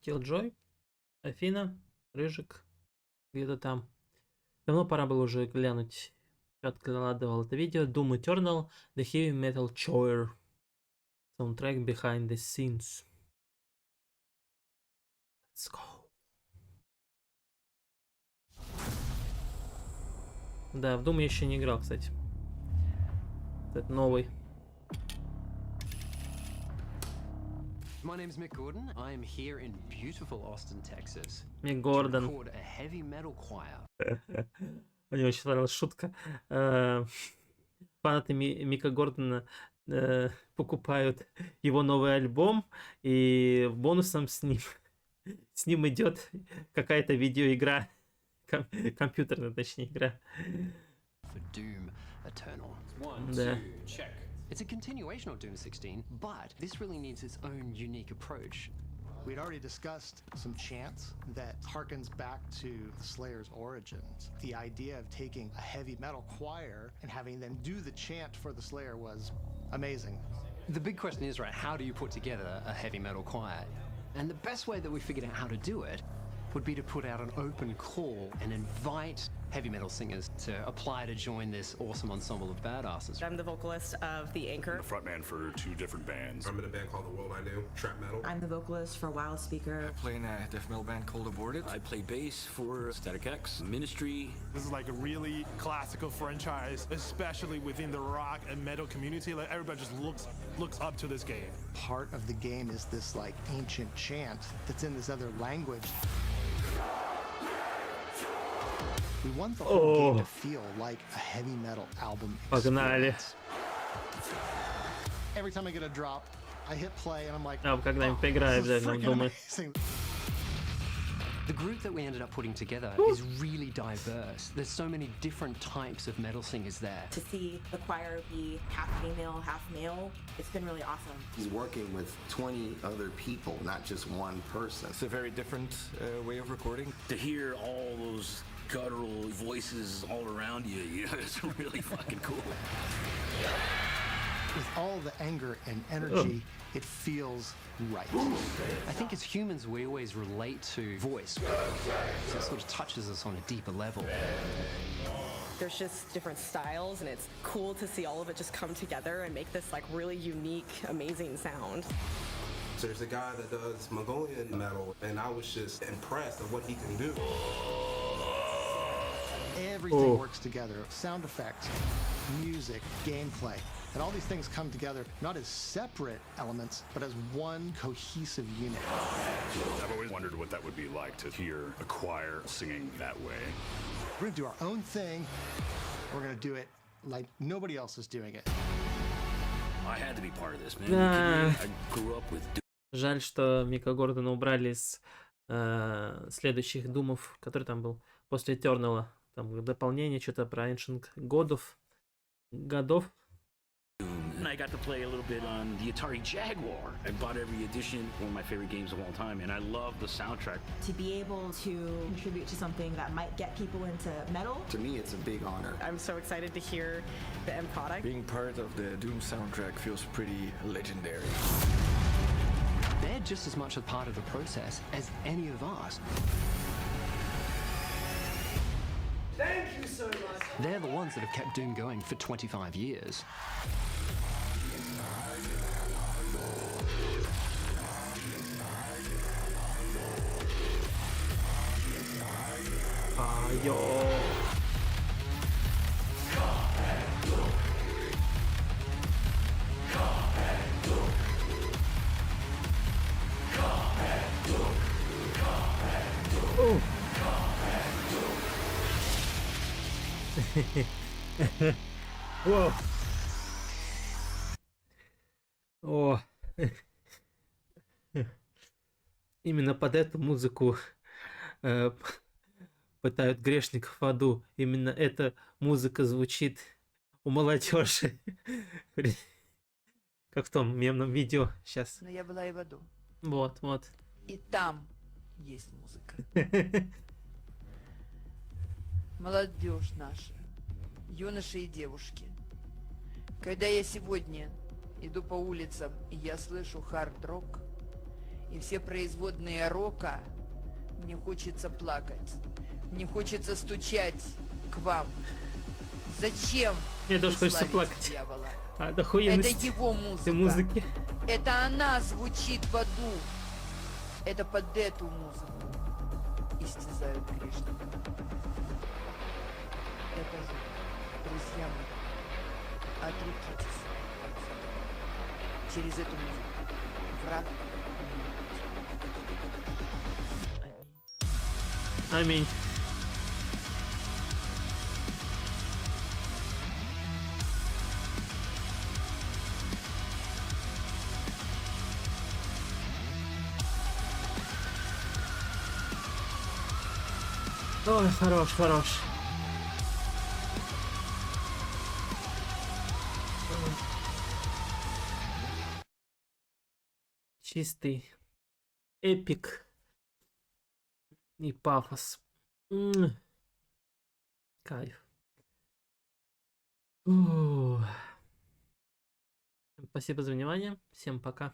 Killjoy, Афина, Рыжик, где-то там. Давно пора было уже глянуть. Откладывал это видео. Doom Eternal, The Heavy Metal Choir. Soundtrack Behind the Scenes. Let's go. Да, в Doom я еще не играл, кстати. Это новый. My name's Mick Gordon. I am here in beautiful Austin, Texas. Mick Gordon. To record a heavy metal choir. Мне очень понравилась шутка. Фанаты Мика Гордона покупают его новый альбом, и бонусом с ним идет какая-то видеоигра, компьютерная, точнее, игра. For Doom Eternal. Да. Check. It's a continuation of Doom 16, but this really needs its own unique approach. We'd already discussed some chants that harkens back to the Slayer's origins. The idea of taking a heavy metal choir and having them do the chant for the Slayer was amazing. The big question is, right, how do you put together a heavy metal choir? And the best way that we figured out how to do it would be to put out an open call and invite heavy metal singers to apply to join this awesome ensemble of badasses. I'm the vocalist of The Anchor. I'm the frontman for 2 different bands. I'm in a band called The World I Knew, trap metal. I'm the vocalist for Wild Speaker. I play in a death metal band called Aborted. I play bass for Static X, Ministry. This is like a really classical franchise, especially within the rock and metal community. Like everybody just looks up to this game. Part of the game is this like ancient chant that's in this other language. We want the whole game to feel like a heavy metal album experience. Every time I get a drop, I hit play and I'm like, когда-нибудь поиграю обязательно, думаю. The group that we ended up putting together is really diverse. There's so many different types of metal singers there. To see the choir be half female, half male, it's been really awesome. He's working with 20 other people, not just one person. It's a very different way of recording. To hear all those guttural voices all around you, it's really fucking cool. With all the anger and energy, it feels right. I think as humans, we always relate to voice. So it sort of touches us on a deeper level. There's just different styles, and it's cool to see all of it just come together and make this like really unique, amazing sound. So there's a guy that does Mongolian metal, and I was just impressed at what he can do. Everything works together. Sound effects, music, gameplay. And all these things come together not as separate elements, but as one cohesive unit. I've always wondered what that would be like to hear a choir singing that way. We're gonna do our own thing. We're gonna do it like nobody else is doing it. I had to be part of this, man. I grew up with. Жаль, что Мика Гордона убрали из следующих думов, который там был после Eternal. Там дополнение, что-то про Ancient годов. And I got to play a little bit on the Atari Jaguar. I bought every edition, one of my favorite games of all time, and I love the soundtrack. To be able to contribute to something that might get people into metal. To me, it's a big honor. I'm so excited to hear the end product. Being part of the Doom soundtrack feels pretty legendary. They're just as much a part of the process as any of us. Thank you so much. They're the ones that have kept Doom going for 25 years. О, именно под эту музыку пытают грешников в аду. Именно эта музыка звучит у молодежи. Как в том мемном видео сейчас. Но я была и в аду. Вот. И там есть музыка. Молодежь наша, юноши и девушки. Когда я сегодня иду по улицам и я слышу хард-рок, и все производные рока, мне хочется плакать. Мне хочется стучать к вам. Зачем? Мне тоже вы хочется славите плакать. дьявола? А, охуенность. Это его Ты музыка. музыки. Это она звучит в аду. Это под эту музыку истязают грешника. Это же, друзья мои, отрекитесь от себя. Через эту музыку враг умрет. Аминь. Ой, хорош, хорош. Чистый эпик и пафос. Кайф. Спасибо за внимание. Всем пока.